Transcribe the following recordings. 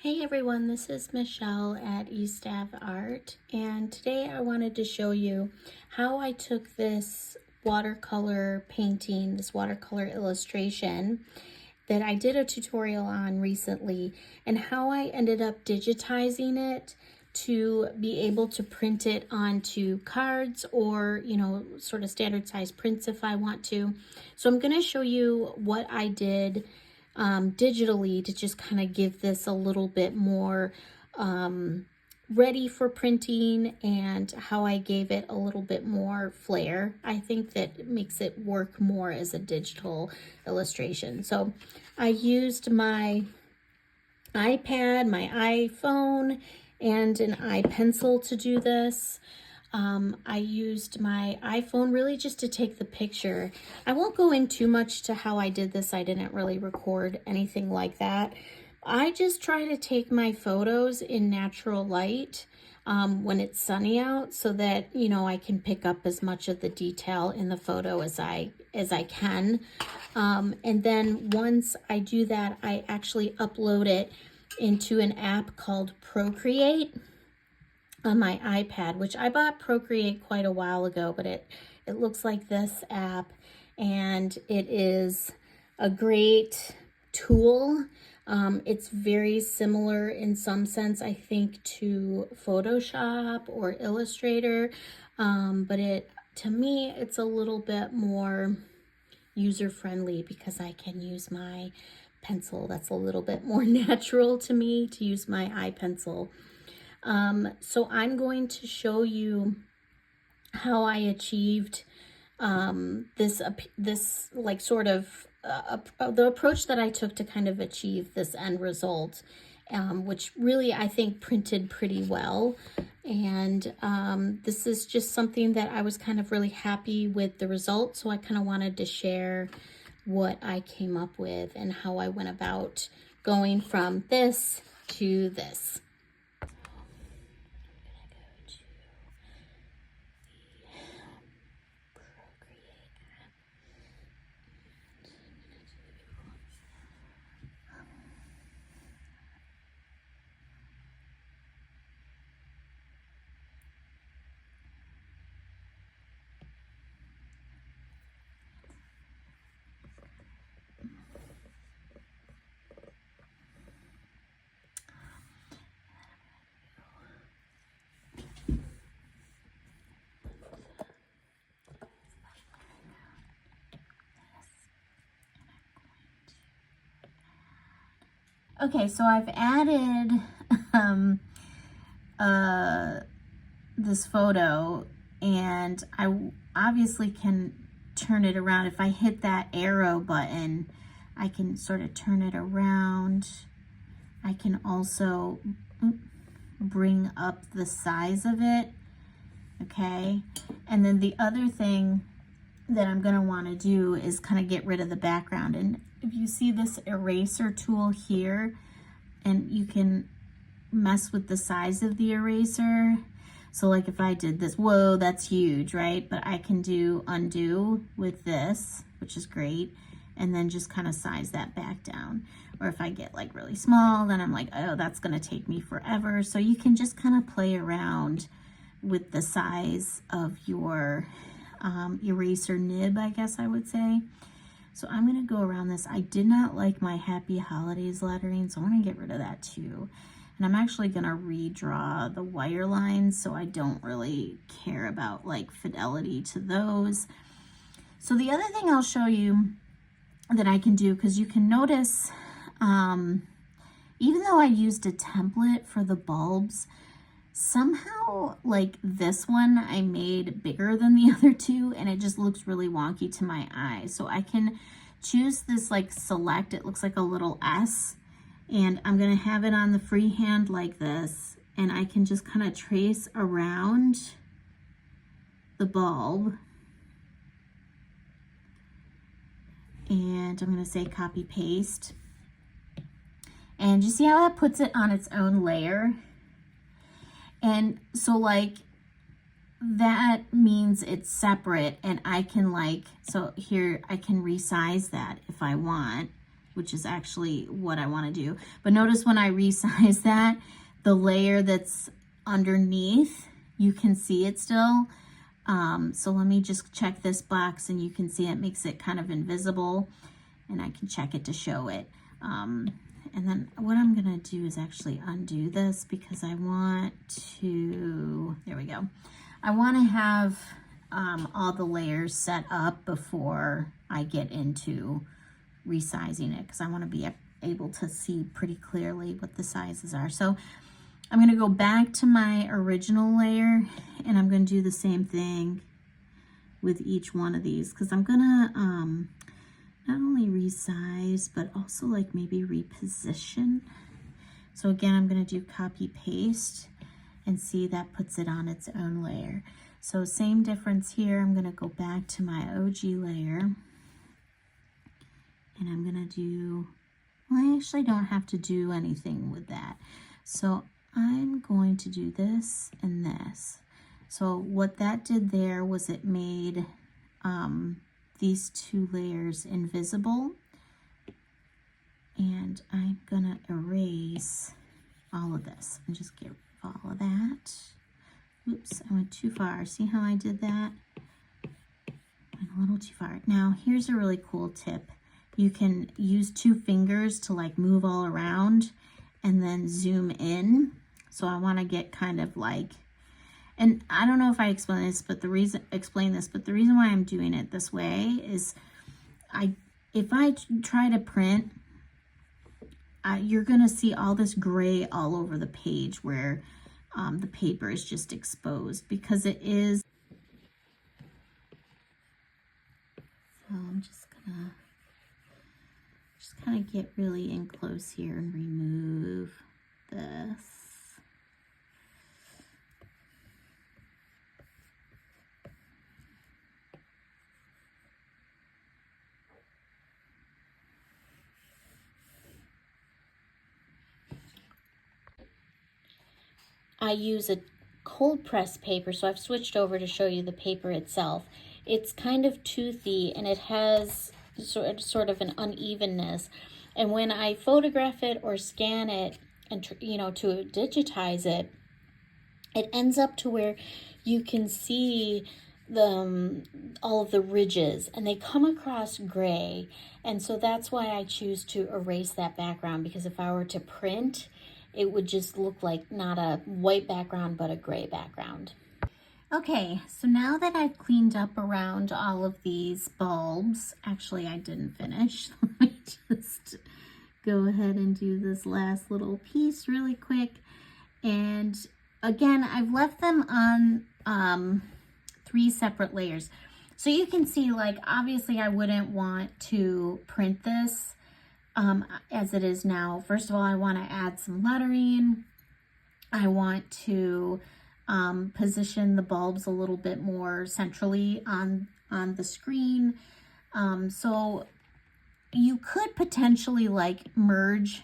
Hey everyone, this is Michelle at Eastaff Art, and today I wanted to show you how I took this watercolor painting, this watercolor illustration that I did a tutorial on recently, and how I ended up digitizing it to be able to print it onto cards or, sort of standard size prints if I want to. So I'm going to show you what I did digitally to just kind of give this a little bit more ready for printing, and how I gave it a little bit more flair. I think that it makes it work more as a digital illustration. So I used my iPad, my iPhone, and an iPencil to do this. I used my iPhone really just to take the picture. I won't go in too much to how I did this. I didn't really record anything like that. I just try to take my photos in natural light when it's sunny out, so that, I can pick up as much of the detail in the photo as I can. And then once I do that, I actually upload it into an app called Procreate on my iPad, which I bought Procreate quite a while ago, but it looks like this app, and it is a great tool. It's very similar in some sense, I think, to Photoshop or Illustrator, but to me, it's a little bit more user-friendly because I can use my pencil. That's a little bit more natural to me to use my iPencil. So I'm going to show you how I achieved this like sort of the approach that I took to kind of achieve this end result, which really I think printed pretty well. And this is just something that I was kind of really happy with the result, so I kind of wanted to share what I came up with and how I went about going from this to this. Okay, so I've added this photo, and I obviously can turn it around. If I hit that arrow button, I can sort of turn it around. I can also bring up the size of it, okay? And then the other thing that I'm gonna wanna do is kind of get rid of the background. And if you see this eraser tool here, and you can mess with the size of the eraser. So like if I did this, whoa, that's huge, right? But I can do undo with this, which is great, and then just kind of size that back down. Or if I get like really small, then I'm like, oh, that's gonna take me forever. So you can just kind of play around with the size of your eraser nib, I guess I would say. So I'm gonna go around this. I did not like my Happy Holidays lettering, so I'm gonna get rid of that too. And I'm actually gonna redraw the wire lines, so I don't really care about like fidelity to those. So the other thing I'll show you that I can do, because you can notice, even though I used a template for the bulbs, somehow like this one I made bigger than the other two, and it just looks really wonky to my eye. So I can choose this like select, it looks like a little S, and I'm gonna have it on the freehand like this, and I can just kind of trace around the bulb. And I'm gonna say copy paste. And you see how that puts it on its own layer? And so like that means it's separate, and I can like, so here I can resize that if I want which is actually what I want to do. But notice when I resize that, the layer that's underneath, you can see it still. So let me just check this box, and you can see it makes it kind of invisible, and I can check it to show it. And then what I'm gonna do is actually undo this, because I want to, there we go. I wanna have all the layers set up before I get into resizing it, because I wanna be able to see pretty clearly what the sizes are. So I'm gonna go back to my original layer, and I'm gonna do the same thing with each one of these, because I'm gonna not only resize, but also like maybe reposition. So again, I'm gonna do copy paste, and see that puts it on its own layer. So same difference here. I'm gonna go back to my OG layer, and I'm gonna do, well, I actually don't have to do anything with that. So I'm going to do this and this. So what that did there was it made these two layers invisible, and I'm gonna erase all of this and just get rid of all of that. Oops, I went too far. See how I did that? Went a little too far. Now here's a really cool tip. You can use 2 fingers to like move all around and then zoom in. So I want to get kind of like, and I don't know if I explain this, but the reason why I'm doing it this way is if I try to print, you're going to see all this gray all over the page where the paper is just exposed, because it is. So I'm just gonna kind of get really in close here and remove this. I use a cold press paper, so I've switched over to show you the paper itself. It's kind of toothy, and it has sort of an unevenness. And when I photograph it or scan it, and to digitize it, it ends up to where you can see all of the ridges, and they come across gray. And so that's why I choose to erase that background, because if I were to print, it would just look like not a white background, but a gray background. Okay, so now that I've cleaned up around all of these bulbs, actually I didn't finish. Let me just go ahead and do this last little piece really quick. And again, I've left them on 3 separate layers. So you can see, like, obviously I wouldn't want to print this as it is now. First of all, I want to add some lettering. I want to position the bulbs a little bit more centrally on the screen. So you could potentially like merge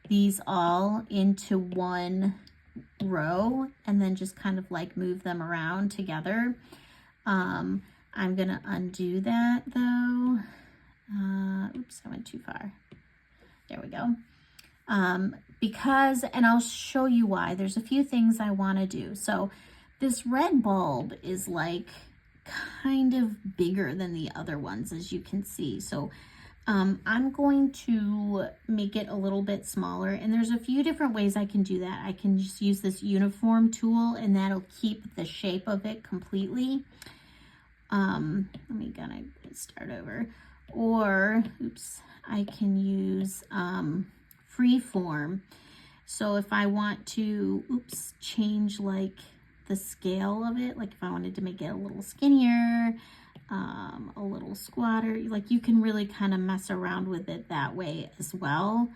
these all into one row and then just kind of like move them around together. I'm gonna undo that though. Oops, I went too far. There we go. Because, and I'll show you why, there's a few things I want to do. So this red bulb is like kind of bigger than the other ones, as you can see. So I'm going to make it a little bit smaller, and there's a few different ways I can do that. I can just use this uniform tool, and that'll keep the shape of it completely. Let me kind of start over. Or, oops, I can use freeform. So if I want to, change like the scale of it, like if I wanted to make it a little skinnier, a little squatter, like you can really kind of mess around with it that way as well.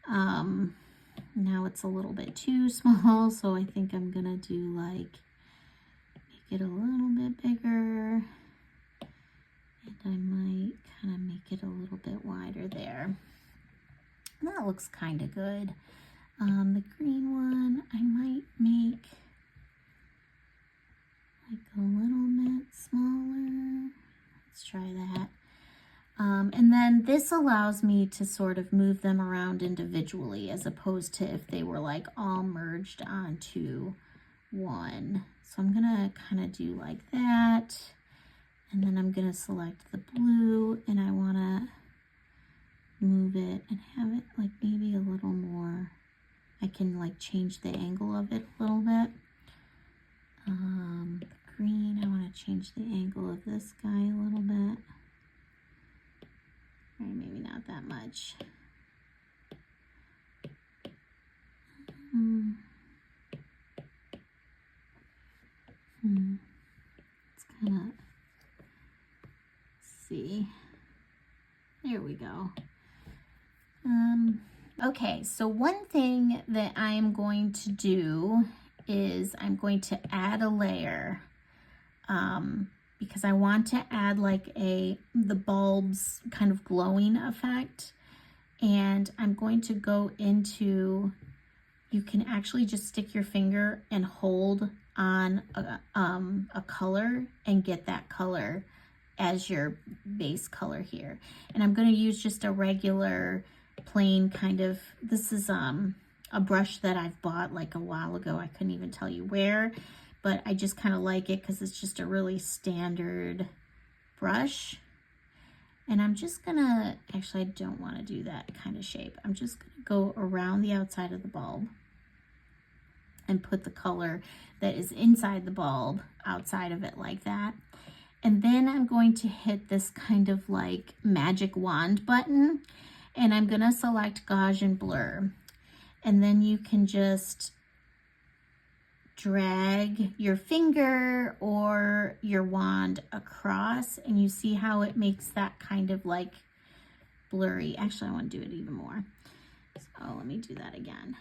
Now it's a little bit too small, so I think I'm gonna do like, make it a little bit bigger. And I might kind of make it a little bit wider there. And that looks kind of good. The green one, I might make like a little bit smaller. Let's try that. And then this allows me to sort of move them around individually as opposed to if they were like all merged onto one. So I'm gonna kind of do like that. And then I'm gonna select the blue and I wanna move it and have it like maybe a little more. I can like change the angle of it a little bit. Green, I want to change the angle of this guy a little bit. Right, maybe not that much. Let's kind of see. There we go. Okay, so one thing that I'm going to do is I'm going to add a layer because I want to add like the bulb's kind of glowing effect. And I'm going to go into, you can actually just stick your finger and hold on a color and get that color as your base color here. And I'm going to use just a regular plain kind of, this is a brush that I've bought like a while ago. I couldn't even tell you where, but I just kind of like it because it's just a really standard brush. And I'm just gonna, actually I don't want to do that kind of shape. I'm just gonna go around the outside of the bulb and put the color that is inside the bulb outside of it like that. And then I'm going to hit this kind of like magic wand button and I'm gonna select Gaussian blur. And then you can just drag your finger or your wand across and you see how it makes that kind of like blurry. Actually, I want to do it even more. So let me do that again.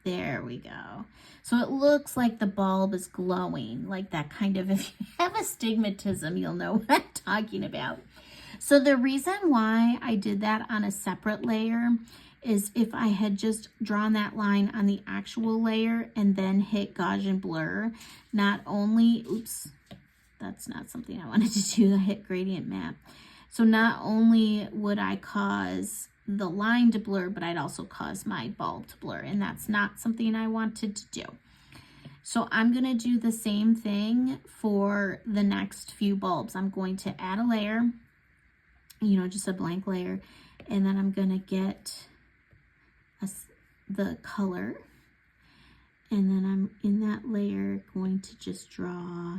There we go. So it looks like the bulb is glowing, like that kind of, if you have astigmatism, you'll know what I'm talking about. So the reason why I did that on a separate layer is if I had just drawn that line on the actual layer and then hit Gaussian blur, not only, oops, that's not something I wanted to do, I hit gradient map. So not only would I cause the line to blur, but I'd also cause my bulb to blur, and that's not something I wanted to do. So I'm gonna do the same thing for the next few bulbs. I'm going to add a layer, you know, just a blank layer, and then I'm gonna get the color, and then I'm in that layer going to just draw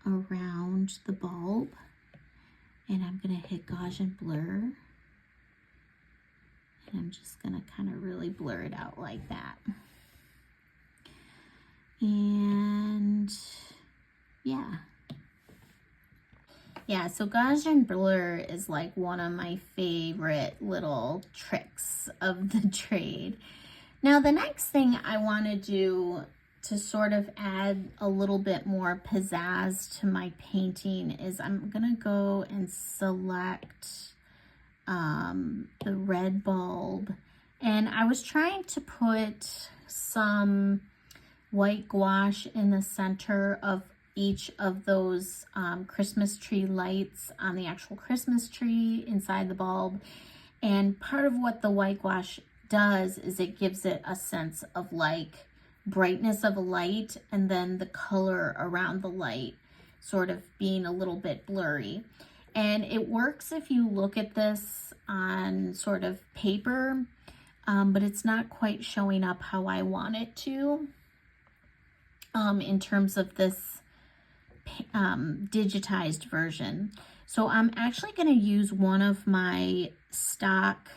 around the bulb, and I'm gonna hit Gaussian blur, and I'm just gonna kind of really blur it out like that. And yeah, so Gaussian blur is like one of my favorite little tricks of the trade. Now the next thing I want to do to sort of add a little bit more pizzazz to my painting is I'm gonna go and select the red bulb, and I was trying to put some white gouache in the center of each of those Christmas tree lights on the actual Christmas tree inside the bulb. And part of what the white gouache does is it gives it a sense of like brightness of a light, and then the color around the light sort of being a little bit blurry. And it works if you look at this on sort of paper, but it's not quite showing up how I want it to in terms of this digitized version. So I'm actually going to use one of my stock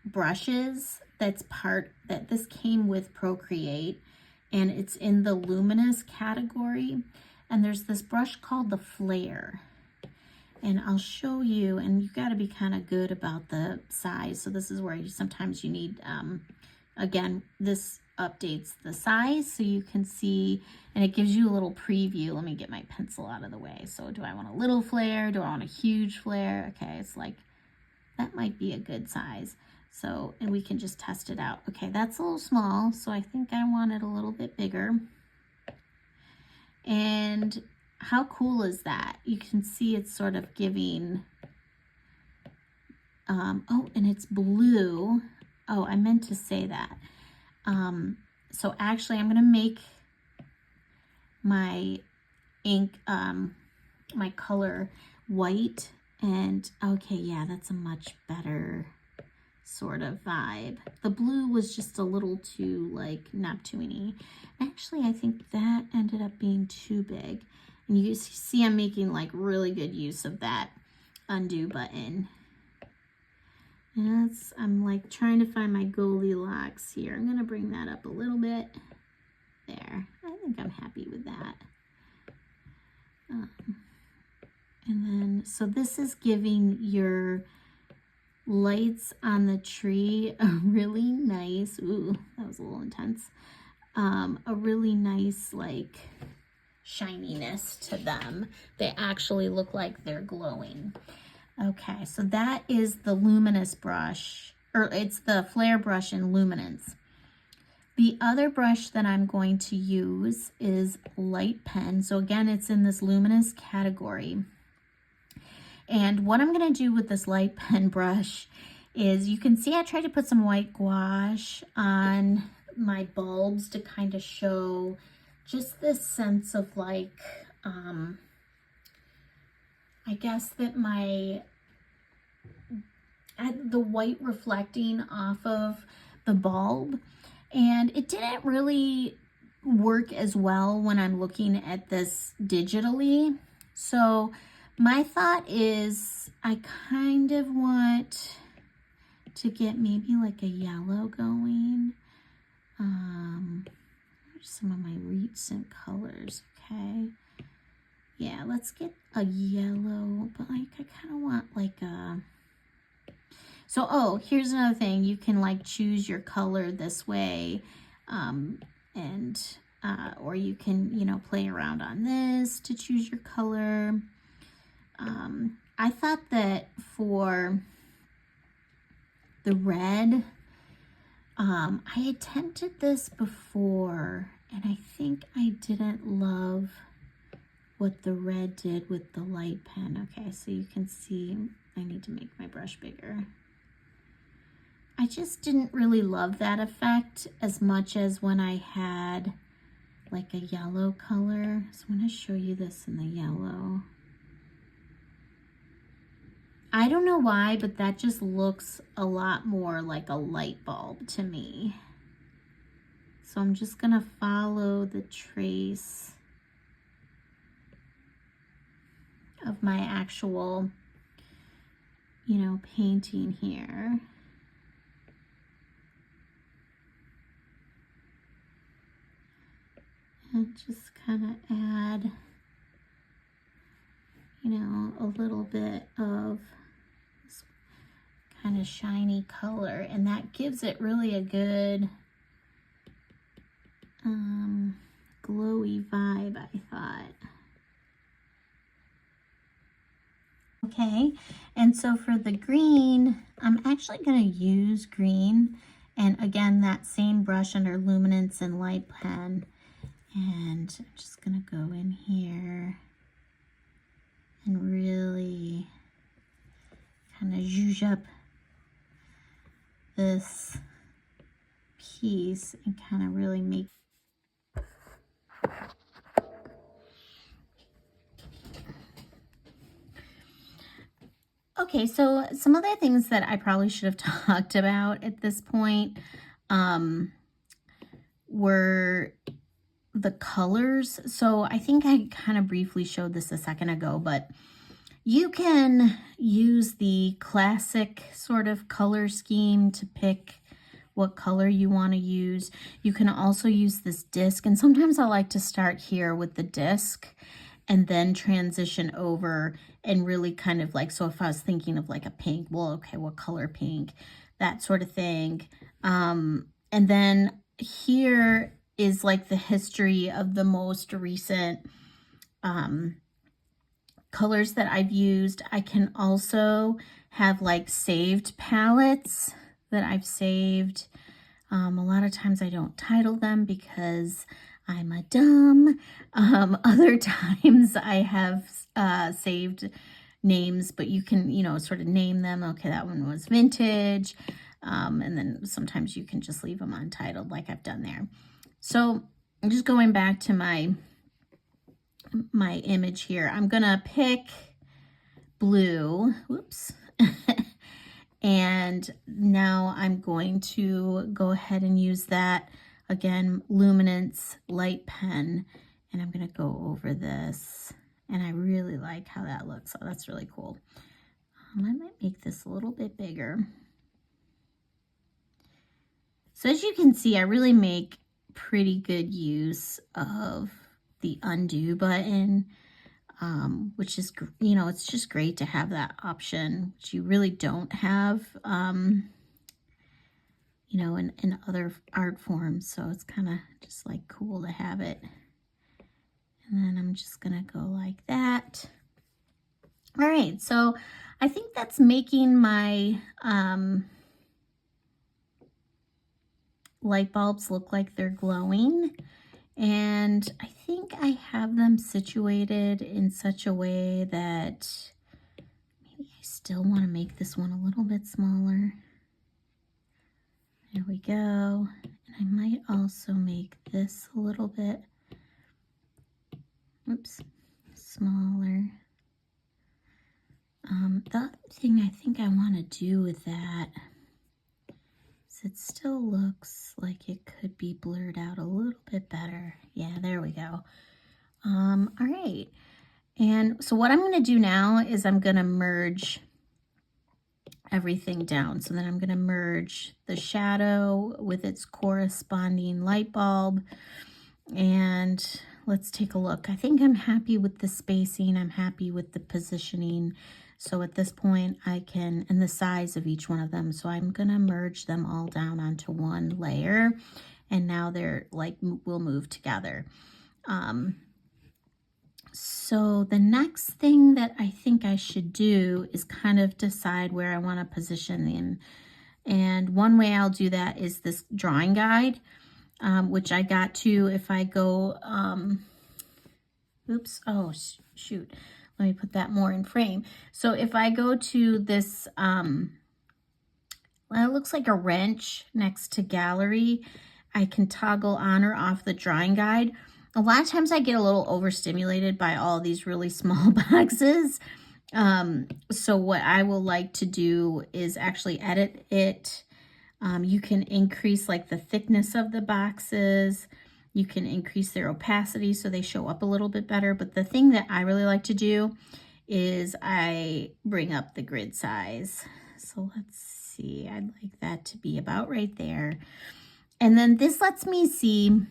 brushes that this came with Procreate, and it's in the luminous category, and there's this brush called the Flare, and I'll show you, and you've got to be kind of good about the size. So this is where sometimes you need again, this updates the size so you can see, and it gives you a little preview. Let me get my pencil out of the way. So do I want a little flare? Do I want a huge flare? Okay, it's like, that might be a good size. So, and we can just test it out. Okay, that's a little small, so I think I want it a little bit bigger. And how cool is that? You can see it's sort of giving, oh, and it's blue. Oh, I meant to say that. So actually I'm gonna make my ink, my color white, and okay, yeah, that's a much better sort of vibe. The blue was just a little too like Neptune-y. Actually, I think that ended up being too big. And you see I'm making like really good use of that undo button. And I'm like trying to find my Goldilocks here. I'm gonna bring that up a little bit. There, I think I'm happy with that. And then, so this is giving your lights on the tree a really nice, ooh, that was a little intense, a really nice like shininess to them. They actually look like they're glowing. Okay, so that is the luminous brush, or it's the flare brush in luminance. The other brush that I'm going to use is light pen. So again, it's in this luminous category. And what I'm going to do with this light pen brush is, you can see I tried to put some white gouache on my bulbs to kind of show just this sense of like, I guess that the white reflecting off of the bulb. And it didn't really work as well when I'm looking at this digitally. So my thought is I kind of want to get maybe like a yellow going. Some of my recent colors, okay? Yeah, let's get a yellow, but like I kind of want like a... So, oh, here's another thing. You can like choose your color this way, or you can, you know, play around on this to choose your color. I thought that for the red, I attempted this before, and I think I didn't love what the red did with the light pen. Okay, so you can see I need to make my brush bigger. I just didn't really love that effect as much as when I had like a yellow color. So I'm going to show you this in the yellow. I don't know why, but that just looks a lot more like a light bulb to me. So I'm just going to follow the trace of my actual, you know, painting here. And just kind of add, you know, a little bit of this kind of shiny color, and that gives it really a good glowy vibe, I thought. Okay, and so for the green, I'm actually going to use green, and again, that same brush under luminance and light pen. And I'm just going to go in here and really kind of zhuzh up this piece and kind of really make... Okay, so some other things that I probably should have talked about at this point were the colors. So I think I kind of briefly showed this a second ago, but you can use the classic sort of color scheme to pick what color you want to use. You can also use this disc, and sometimes I like to start here with the disc and then transition over and really kind of like, so if I was thinking of like a pink, well, okay, what color pink, that sort of thing. And then here is like the history of the most recent colors that I've used. I can also have like saved palettes that I've saved. A lot of times I don't title them because I'm a dumb. Other times I have saved names, but you can, sort of name them. Okay, that one was vintage. And then sometimes you can just leave them untitled like I've done there. So I'm just going back to my image here. I'm gonna pick blue. Whoops. And now I'm going to go ahead and use that, again, luminance light pen, and I'm going to go over this, and I really like how that looks. So that's really cool. I might make this a little bit bigger. So as you can see, I really make pretty good use of the undo button, which is, it's just great to have that option, which you really don't have, in other art forms. So it's kind of just like cool to have it. And then I'm just gonna go like that. All right, so I think that's making my light bulbs look like they're glowing. And I think I have them situated in such a way that maybe I still want to make this one a little bit smaller. There we go. And I might also make this a little bit, oops, smaller. The other thing I think I want to do with that is it still looks like it could be blurred out a little bit better. Yeah, there we go. All right. And so what I'm going to do now is I'm going to merge everything down. So then I'm going to merge the shadow with its corresponding light bulb. And let's take a look. I think I'm happy with the spacing. I'm happy with the positioning. So at this point I can, and the size of each one of them. So I'm going to merge them all down onto one layer. And now they're like, will move together. So the next thing that I think I should do is kind of decide where I want to position them. And one way I'll do that is this drawing guide, which I got to, if I go, oops, oh, shoot. Let me put that more in frame. So if I go to this, well, it looks like a wrench next to gallery, I can toggle on or off the drawing guide. A lot of times I get a little overstimulated by all these really small boxes. So what I will like to do is actually edit it. You can increase like the thickness of the boxes. You can increase their opacity so they show up a little bit better. But the thing that I really like to do is I bring up the grid size. So let's see, I'd like that to be about right there. And then this lets me see,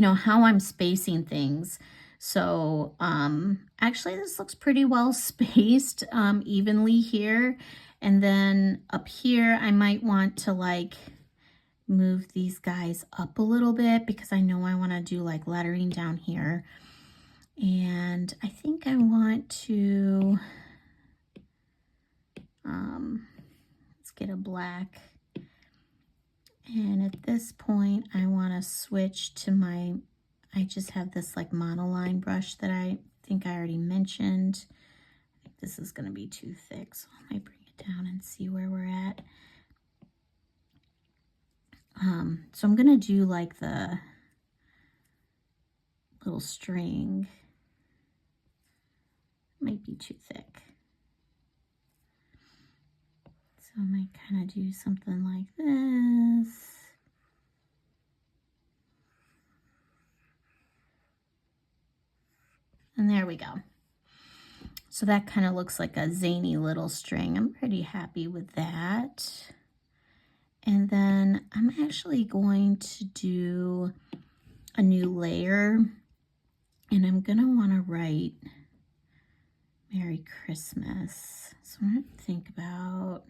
how I'm spacing things. So actually this looks pretty well spaced evenly here. And then up here, I might want to like move these guys up a little bit because I know I want to do like lettering down here. And I think I want to, let's get a black. And at this point, I want to switch to my, I just have this like monoline brush that I think I already mentioned. I think this is going to be too thick, so I might bring it down and see where we're at. So I'm going to do like the little string. Might be too thick. So I might kind of do something like this. And there we go. So that kind of looks like a zany little string. I'm pretty happy with that. And then I'm actually going to do a new layer. And I'm going to want to write Merry Christmas. So I'm going to think about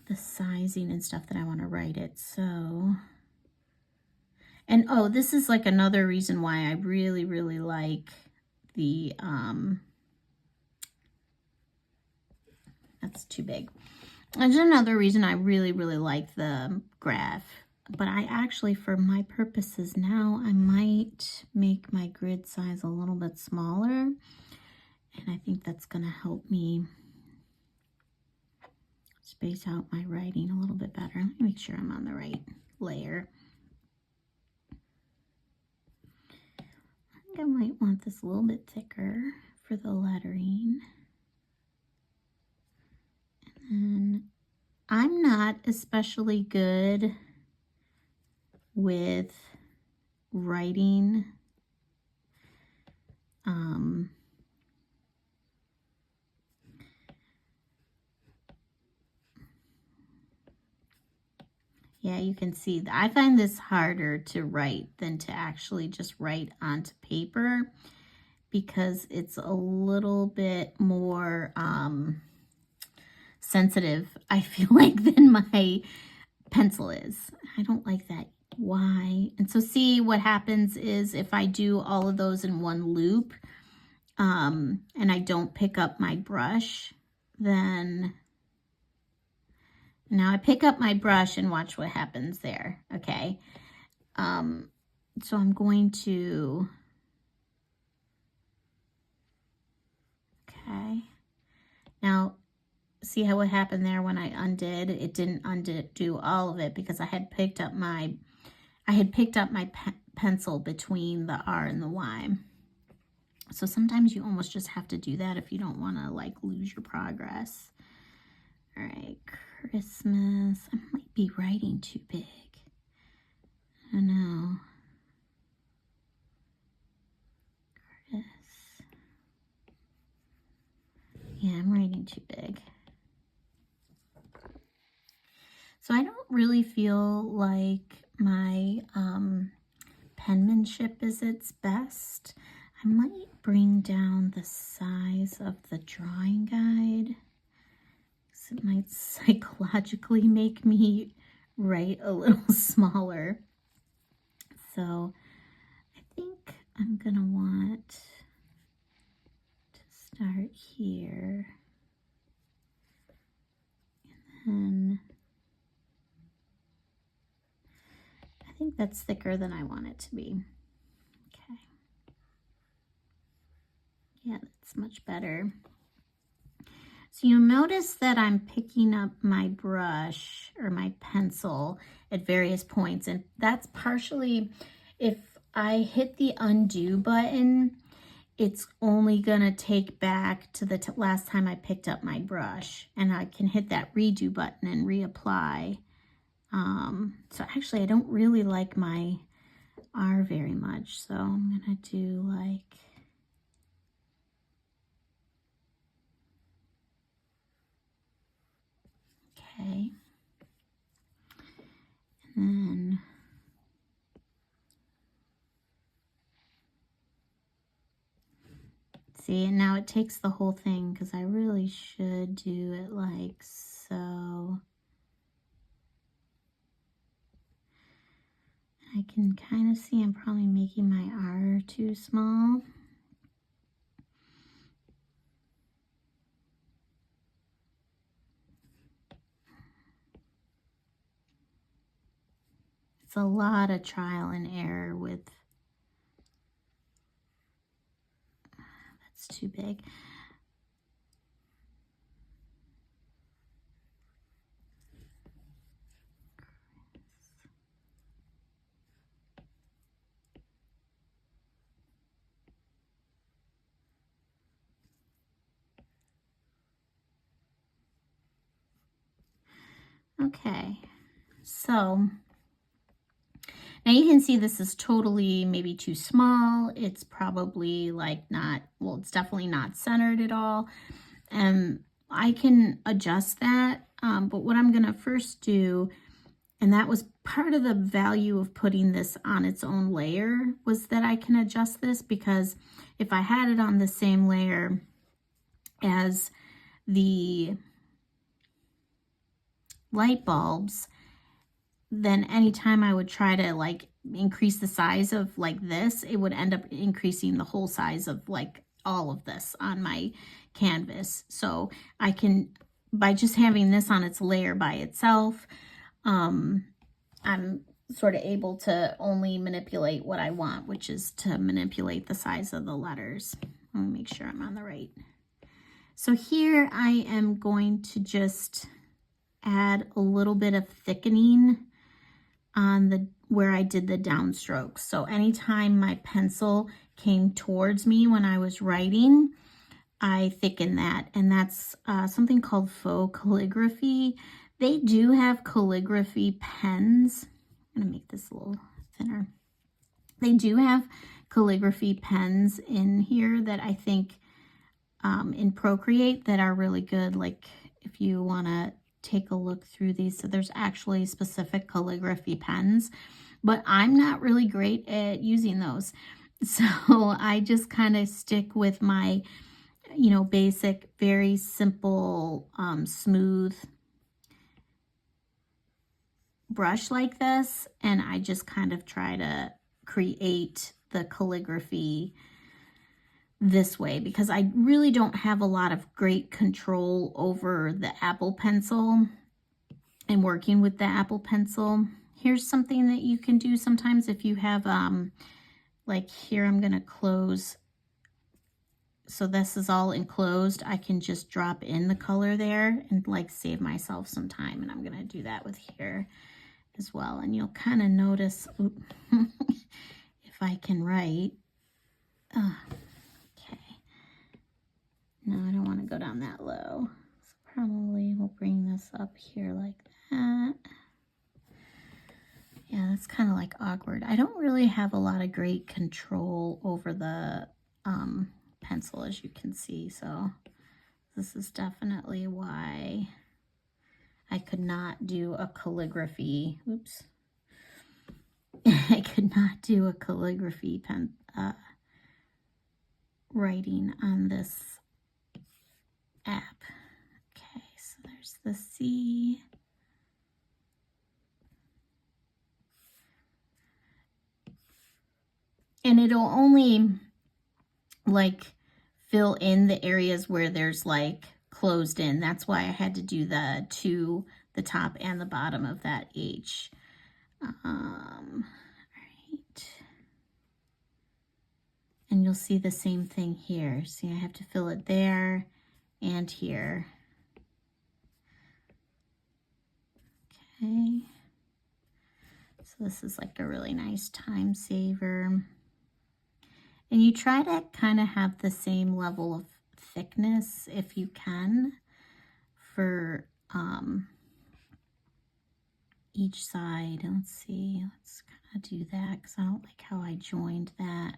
the sizing and stuff that I want to write it. So, and oh, this is like another reason why I really, really like the, that's too big. There's another reason I really, really like the graph But I actually, for my purposes now, I might make my grid size a little bit smaller. And I think that's going to help me space out my writing a little bit better. Let me make sure I'm on the right layer. I think I might want this a little bit thicker for the lettering. And I'm not especially good with writing yeah, you can see that I find this harder to write than to actually just write onto paper, because it's a little bit more sensitive, I feel like, than my pencil is. I don't like that. Why? And so see, what happens is if I do all of those in one loop, and I don't pick up my brush, then now I pick up my brush and watch what happens there. Okay. So I'm going to, okay. Now, see how what happened there when I undid? It didn't undo all of it because I had picked up my, pencil between the R and the Y. So sometimes you almost just have to do that if you don't want to like lose your progress. All right, Christmas. I might be writing too big. I know. Chris. Yeah, I'm writing too big. So I don't really feel like my penmanship is its best. I might bring down the size of the drawing guide, because it might psychologically make me write a little smaller. So I think I'm gonna want to start here, and then I think that's thicker than I want it to be. Okay. Yeah, that's much better. So you'll notice that I'm picking up my brush or my pencil at various points, and that's partially, if I hit the undo button, it's only gonna take back to the last time I picked up my brush, and I can hit that redo button and reapply. So actually I don't really like my R very much, so I'm gonna do like, okay, and then see, and now it takes the whole thing because I really should do it like so. I can kind of see I'm probably making my R too small. It's a lot of trial and error with, that's too big. Okay, so now you can see this is totally maybe too small. It's probably like not, well, it's definitely not centered at all. And I can adjust that. But what I'm gonna first do, and that was part of the value of putting this on its own layer, was that I can adjust this, because if I had it on the same layer as the light bulbs, then anytime I would try to like increase the size of like this, it would end up increasing the whole size of like all of this on my canvas. So I can, by just having this on its layer by itself, I'm sort of able to only manipulate what I want, which is to manipulate the size of the letters. Let me make sure I'm on the right. So here I am going to just add a little bit of thickening on where I did the downstrokes. So anytime my pencil came towards me when I was writing, I thicken that, and that's something called faux calligraphy. They do have calligraphy pens. I'm gonna make this a little thinner. They do have calligraphy pens in here that I think in Procreate that are really good. Like if you wanna take a look through these, so there's actually specific calligraphy pens, but I'm not really great at using those. So I just kind of stick with my, you know, basic, very simple, smooth brush like this. And I just kind of try to create the calligraphy this way because I really don't have a lot of great control over the Apple Pencil and working with the Apple Pencil. Here's something that you can do sometimes if you have, like here, I'm going to close. So this is all enclosed. I can just drop in the color there and like save myself some time. And I'm going to do that with here as well. And you'll kind of notice if I can write. Okay. No, I don't want to go down that low. So probably we'll bring this up here like that. Yeah, that's kind of like awkward. I don't really have a lot of great control over the pencil, as you can see. So this is definitely why I could not do a calligraphy. Oops. I could not do a calligraphy pen writing on this app. Okay, so there's the C. And it'll only like fill in the areas where there's like closed in. That's why I had to do the top and the bottom of that H. Right. And you'll see the same thing here. See, I have to fill it there and here. Okay. So this is like a really nice time saver. And you try to kind of have the same level of thickness if you can for each side. Let's see, let's kind of do that because I don't like how I joined that.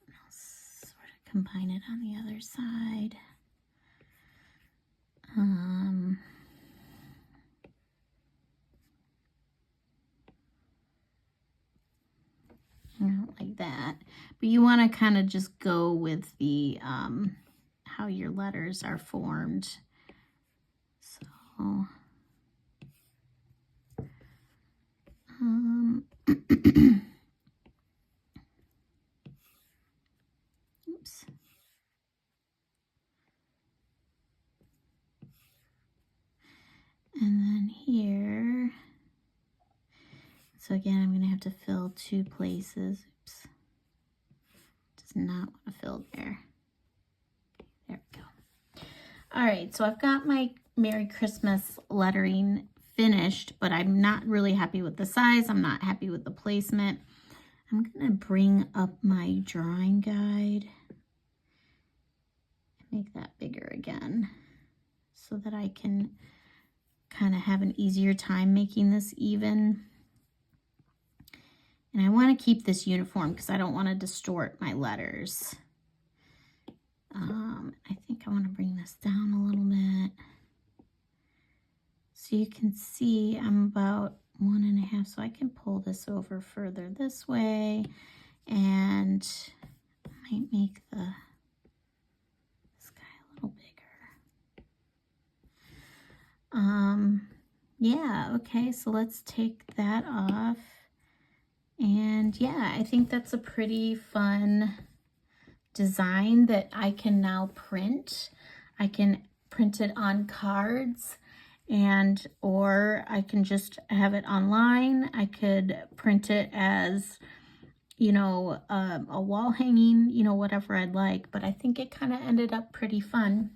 I'll sort of combine it on the other side. Like that, but you want to kind of just go with the how your letters are formed. So oops. And then here, so again, I'm going to have to fill two places. Oops. Does not want to fill there. There we go. All right, so I've got my Merry Christmas lettering finished, but I'm not really happy with the size. I'm not happy with the placement. I'm going to bring up my drawing guide and make that bigger again so that I can kind of have an easier time making this even. And I want to keep this uniform because I don't want to distort my letters. I think I want to bring this down a little bit. So you can see I'm about 1.5, so I can pull this over further this way. And I might make this guy a little bigger. Yeah, okay, so let's take that off. And yeah, I think that's a pretty fun design that I can now print. I can print it on cards and or I can just have it online. I could print it as, you know, a wall hanging, you know, whatever I'd like. But I think it kind of ended up pretty fun.